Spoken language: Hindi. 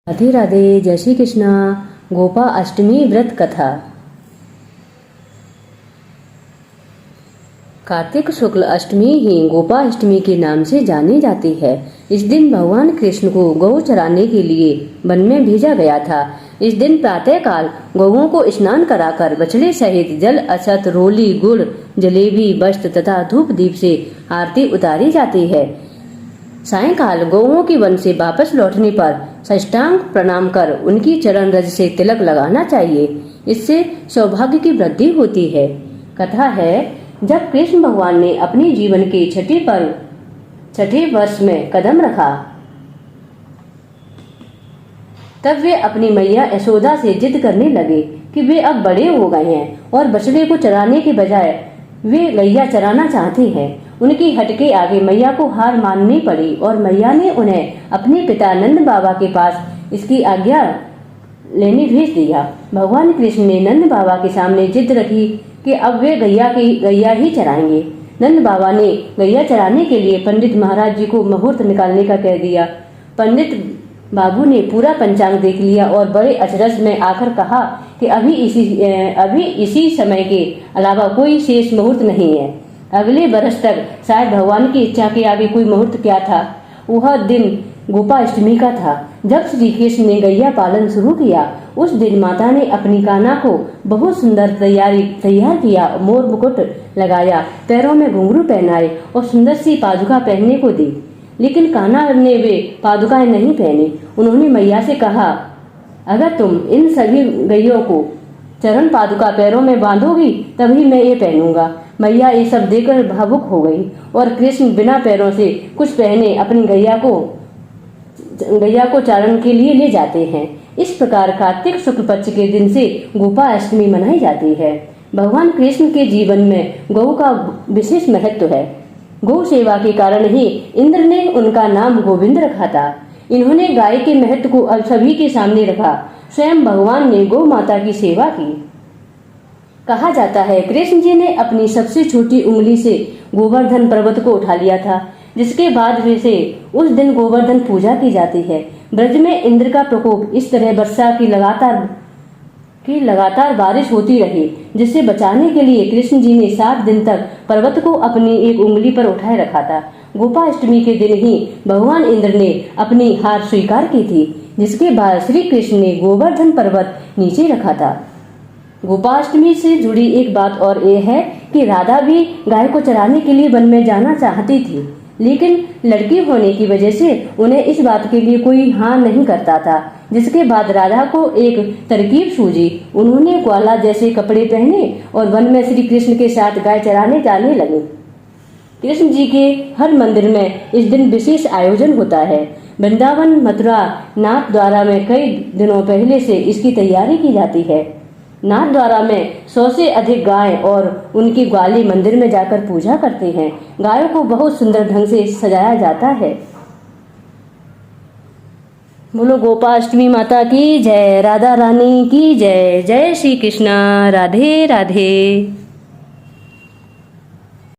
राधे राधे। जय श्री कृष्णा। गोपा अष्टमी व्रत कथा। कार्तिक शुक्ल अष्टमी ही गोपा अष्टमी के नाम से जानी जाती है। इस दिन भगवान कृष्ण को गौ चराने के लिए वन में भेजा गया था। इस दिन प्रातः काल गौओं को स्नान कराकर बछड़े सहित जल, अक्षत, रोली, गुड़, जलेबी, वस्त्र तथा धूप दीप से आरती उतारी जाती है। सायंकाल गौओं की वन से वापस लौटने पर साष्टांग प्रणाम कर उनकी चरण रज से तिलक लगाना चाहिए। इससे सौभाग्य की वृद्धि होती है। कथा है, जब कृष्ण भगवान ने अपने जीवन के छठे वर्ष में कदम रखा, तब वे अपनी मैया यशोदा से जिद करने लगे कि वे अब बड़े हो गए हैं और बछड़े को चराने के बजाय वे गैया चराना चाहते हैं। उनकी हट के आगे मैया को हार माननी पड़ी और मैया ने उन्हें अपने पिता नंद बाबा के पास इसकी आज्ञा लेने भेज दिया। भगवान कृष्ण ने नंद बाबा के सामने जिद रखी कि अब वे गैया ही चराएंगे। नंद बाबा ने गैया चराने के लिए पंडित महाराज जी को मुहूर्त निकालने का कह दिया। पंडित बाबू ने पूरा पंचांग देख लिया और बड़े अचरज में आकर कहा कि अभी इसी समय के अलावा कोई शेष मुहूर्त नहीं है। अगले बरस तक शायद भगवान की इच्छा के आगे कोई मुहूर्त क्या था। वह दिन गोपाष्टमी का था, जब श्री कृष्ण ने गैया पालन शुरू किया। उस दिन माता ने अपनी कान्हा को बहुत सुंदर तैयार किया, मोर मुकुट लगाया, पैरों में घुंघरू पहनाए और सुंदर सी पादुका पहनने को दी। लेकिन कान्हा ने वे पादुकाएं नहीं पहनी। उन्होंने मैया से कहा, अगर तुम इन सभी गैयों को चरण पादुका पैरों में बांधोगी तभी मैं ये पहनूंगा। मैया ये सब देखकर भावुक हो गई और कृष्ण बिना पैरों से कुछ पहने अपनी गैया को चारण के लिए ले जाते हैं। इस प्रकार कार्तिक शुक्ल पक्ष के दिन से गोपा अष्टमी मनाई जाती है। भगवान कृष्ण के जीवन में गौ का विशेष महत्व है। गौ सेवा के कारण ही इंद्र ने उनका नाम गोविंद रखा था। इन्होंने गाय के महत्व को अब सभी के सामने रखा। स्वयं भगवान ने गौ माता की सेवा की। कहा जाता है, कृष्ण जी ने अपनी सबसे छोटी उंगली से गोवर्धन पर्वत को उठा लिया था, जिसके बाद से उस दिन गोवर्धन पूजा की जाती है। ब्रज में इंद्र का प्रकोप इस तरह वर्षा की लगातार बारिश होती रही, जिससे बचाने के लिए कृष्ण जी ने 7 दिन तक पर्वत को अपनी एक उंगली पर उठाए रखा था। गोपाष्टमी के दिन ही भगवान इंद्र ने अपनी हार स्वीकार की थी, जिसके बाद श्री कृष्ण ने गोवर्धन पर्वत नीचे रखा था। गोपाष्टमी से जुड़ी एक बात और यह है कि राधा भी गाय को चराने के लिए वन में जाना चाहती थी, लेकिन लड़की होने की वजह से उन्हें इस बात के लिए कोई हाँ नहीं करता था। जिसके बाद राधा को एक तरकीब सूझी। उन्होंने ग्वाला जैसे कपड़े पहने और वन में श्री कृष्ण के साथ गाय चराने जाने लगे। कृष्ण जी के हर मंदिर में इस दिन विशेष आयोजन होता है। वृंदावन, मथुरा, नाथ द्वारा में कई दिनों पहले से इसकी तैयारी की जाती है। नाथ द्वारा में 100 से अधिक गाय और उनकी ग्वाली मंदिर में जाकर पूजा करते हैं। गायों को बहुत सुंदर ढंग से सजाया जाता है। बोलो गोपाष्टमी माता की जय, राधा रानी की जय। जय श्री कृष्णा। राधे राधे।